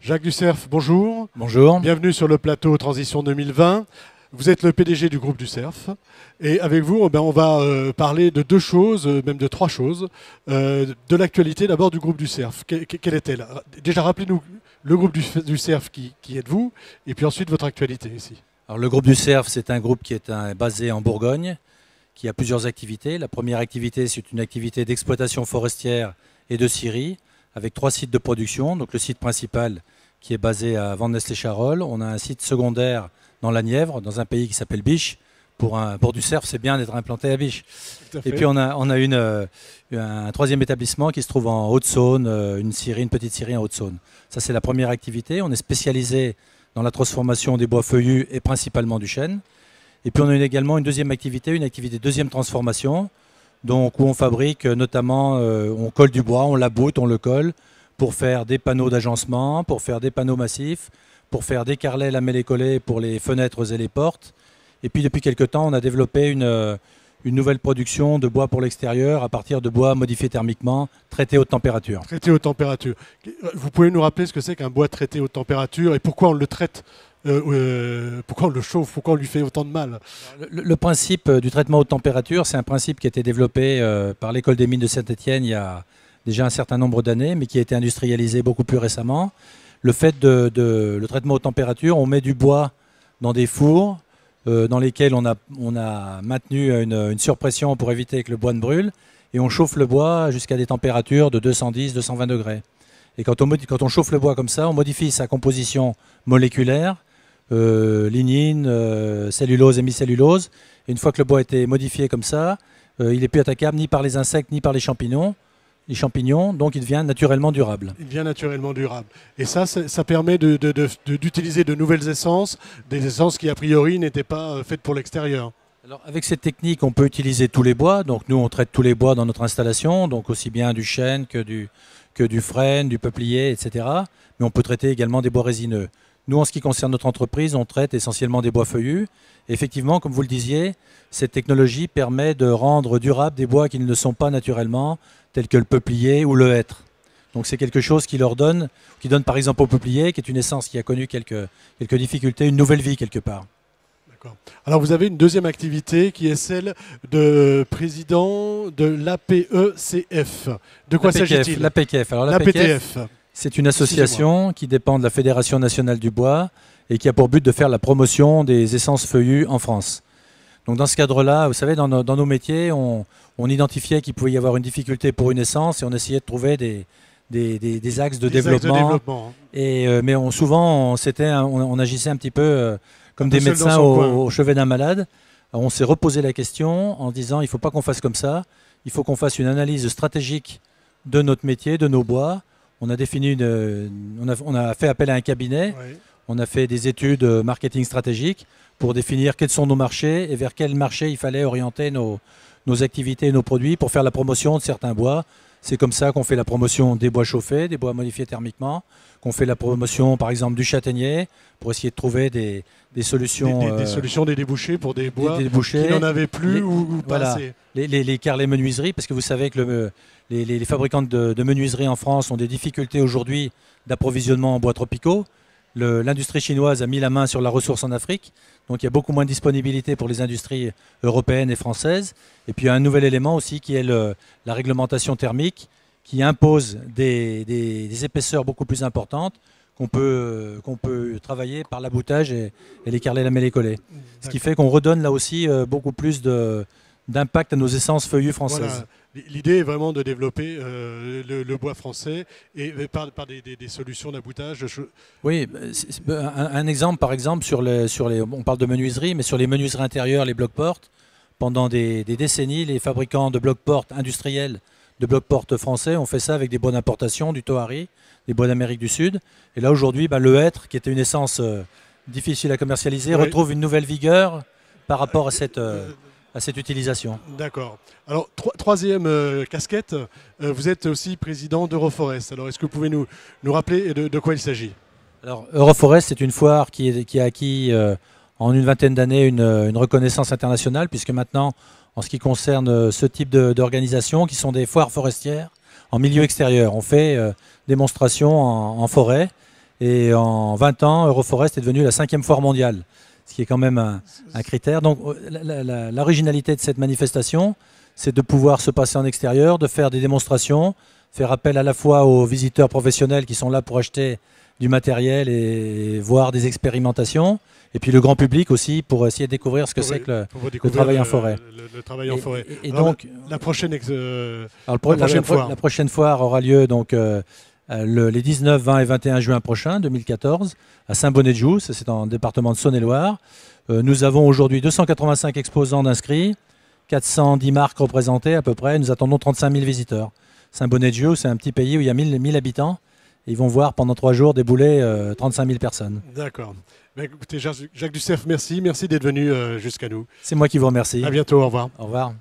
Jacques Ducerf, bonjour. Bonjour. Bienvenue sur le plateau Transition 2020. Vous êtes le PDG du groupe Ducerf. Et avec vous, on va parler de deux choses, même de trois choses. De l'actualité d'abord du groupe Ducerf. Quelle est-elle? Déjà, rappelez-nous le groupe Ducerf, qui êtes-vous? Et puis ensuite, votre actualité ici. Alors, le groupe Ducerf, c'est un groupe qui est basé en Bourgogne, qui a plusieurs activités. La première activité, c'est une activité d'exploitation forestière et de scierie, avec 3 sites de production. Donc le site principal qui est basé à Vannes-lès-les-Charolles. On a un site secondaire dans la Nièvre, dans un pays qui s'appelle Biche. Pour Ducerf, c'est bien d'être implanté à Biche. Et puis on a un troisième établissement qui se trouve en Haute-Saône, une petite scierie en Haute-Saône. Ça, c'est la première activité. On est spécialisé dans la transformation des bois feuillus et principalement du chêne. Et puis on a également une deuxième activité, une activité deuxième transformation, donc où on fabrique notamment, on colle du bois, on l'aboute, on le colle pour faire des panneaux d'agencement, pour faire des panneaux massifs, pour faire des carrelets lamellés collés pour les fenêtres et les portes. Et puis depuis quelque temps, on a développé une nouvelle production de bois pour l'extérieur à partir de bois modifiés thermiquement, traité haute température. Traité haute température. Vous pouvez nous rappeler ce que c'est qu'un bois traité haute température et pourquoi on le traite, pourquoi on le chauffe, pourquoi on lui fait autant de mal? Le principe du traitement haute température, c'est un principe qui a été développé par l'école des mines de Saint-Étienne il y a déjà un certain nombre d'années, mais qui a été industrialisé beaucoup plus récemment. Le traitement haute température, on met du bois dans des fours dans lesquels on a maintenu une surpression pour éviter que le bois ne brûle, et on chauffe le bois jusqu'à des températures de 210-220 degrés. Et quand on chauffe le bois comme ça, on modifie sa composition moléculaire, lignine, cellulose, hémicellulose. Et une fois que le bois a été modifié comme ça, il n'est plus attaquable ni par les insectes ni par les champignons, donc il devient naturellement durable. Il devient naturellement durable. Et ça permet d'utiliser de nouvelles essences, des essences qui a priori n'étaient pas faites pour l'extérieur. Alors, avec cette technique, on peut utiliser tous les bois. Donc nous, on traite tous les bois dans notre installation, donc aussi bien du chêne que du frêne, du peuplier, etc. Mais on peut traiter également des bois résineux. Nous, en ce qui concerne notre entreprise, on traite essentiellement des bois feuillus. Et effectivement, comme vous le disiez, cette technologie permet de rendre durables des bois qui ne le sont pas naturellement, tels que le peuplier ou le hêtre. Donc c'est quelque chose qui donne par exemple au peuplier, qui est une essence qui a connu quelques difficultés, une nouvelle vie quelque part. D'accord. Alors vous avez une deuxième activité qui est celle de président de l'APECF. De quoi s'agit-il? L'APECF. Alors l'APECF, c'est une association qui dépend de la Fédération nationale du bois et qui a pour but de faire la promotion des essences feuillues en France. Donc dans ce cadre-là, vous savez, dans nos métiers, on identifiait qu'il pouvait y avoir une difficulté pour une essence et on essayait de trouver des axes de développement. Mais souvent, on agissait un petit peu comme des médecins au chevet d'un malade. Alors, on s'est reposé la question en disant il ne faut pas qu'on fasse comme ça, il faut qu'on fasse une analyse stratégique de notre métier, de nos bois. On a fait appel à un cabinet, oui. On a fait des études marketing stratégique pour définir quels sont nos marchés et vers quel marché il fallait orienter nos activités et nos produits pour faire la promotion de certains bois. C'est comme ça qu'on fait la promotion des bois chauffés, des bois modifiés thermiquement, qu'on fait la promotion par exemple du châtaignier pour essayer de trouver des solutions. Des solutions, des débouchés pour des bois qui n'en avaient plus ou pas voilà. assez. Les carrelets menuiseries, parce que vous savez que les fabricants de menuiseries en France ont des difficultés aujourd'hui d'approvisionnement en bois tropicaux. L'industrie chinoise a mis la main sur la ressource en Afrique, donc il y a beaucoup moins de disponibilité pour les industries européennes et françaises. Et puis il y a un nouvel élément aussi qui est la réglementation thermique qui impose des épaisseurs beaucoup plus importantes qu'on peut travailler par l'aboutage et les carrelets lamellés collés. Ce qui fait qu'on redonne là aussi beaucoup plus d'impact à nos essences feuillues françaises. Voilà. L'idée est vraiment de développer le bois français et par des solutions d'aboutage. Oui, un exemple par exemple on parle de menuiserie, mais sur les menuiseries intérieures, les blocs-portes, pendant des décennies, les fabricants de blocs-portes industriels, de blocs-portes français, ont fait ça avec des bois d'importation, du tohari, des bois d'Amérique du Sud. Et là aujourd'hui, le hêtre, qui était une essence difficile à commercialiser, oui, retrouve une nouvelle vigueur par rapport à cette utilisation. D'accord. Alors, troisième casquette, vous êtes aussi président d'Euroforest. Alors, est-ce que vous pouvez nous rappeler de quoi il s'agit? Alors, Euroforest, c'est une foire qui a acquis en une vingtaine d'années une reconnaissance internationale, puisque maintenant, en ce qui concerne ce type d'organisation, qui sont des foires forestières en milieu extérieur, on fait démonstration en forêt. Et en 20 ans, Euroforest est devenu la 5e foire mondiale, ce qui est quand même un critère. Donc l'originalité de cette manifestation, c'est de pouvoir se passer en extérieur, de faire des démonstrations, faire appel à la fois aux visiteurs professionnels qui sont là pour acheter du matériel et voir des expérimentations, et puis le grand public aussi pour essayer de découvrir ce que c'est que le travail en forêt. Le travail en forêt. Et donc, la prochaine foire. La prochaine foire aura lieu donc, les 19, 20 et 21 juin prochains, 2014, à Saint-Bonnet-de-Joux, c'est dans le département de Saône-et-Loire. Nous avons aujourd'hui 285 exposants d'inscrits, 410 marques représentées à peu près. Nous attendons 35 000 visiteurs. Saint-Bonnet-de-Joux, c'est un petit pays où il y a 1000 habitants. Ils vont voir pendant 3 jours débouler 35 000 personnes. D'accord. Écoutez, Jacques Ducerf, merci. Merci d'être venu jusqu'à nous. C'est moi qui vous remercie. À bientôt, au revoir. Au revoir.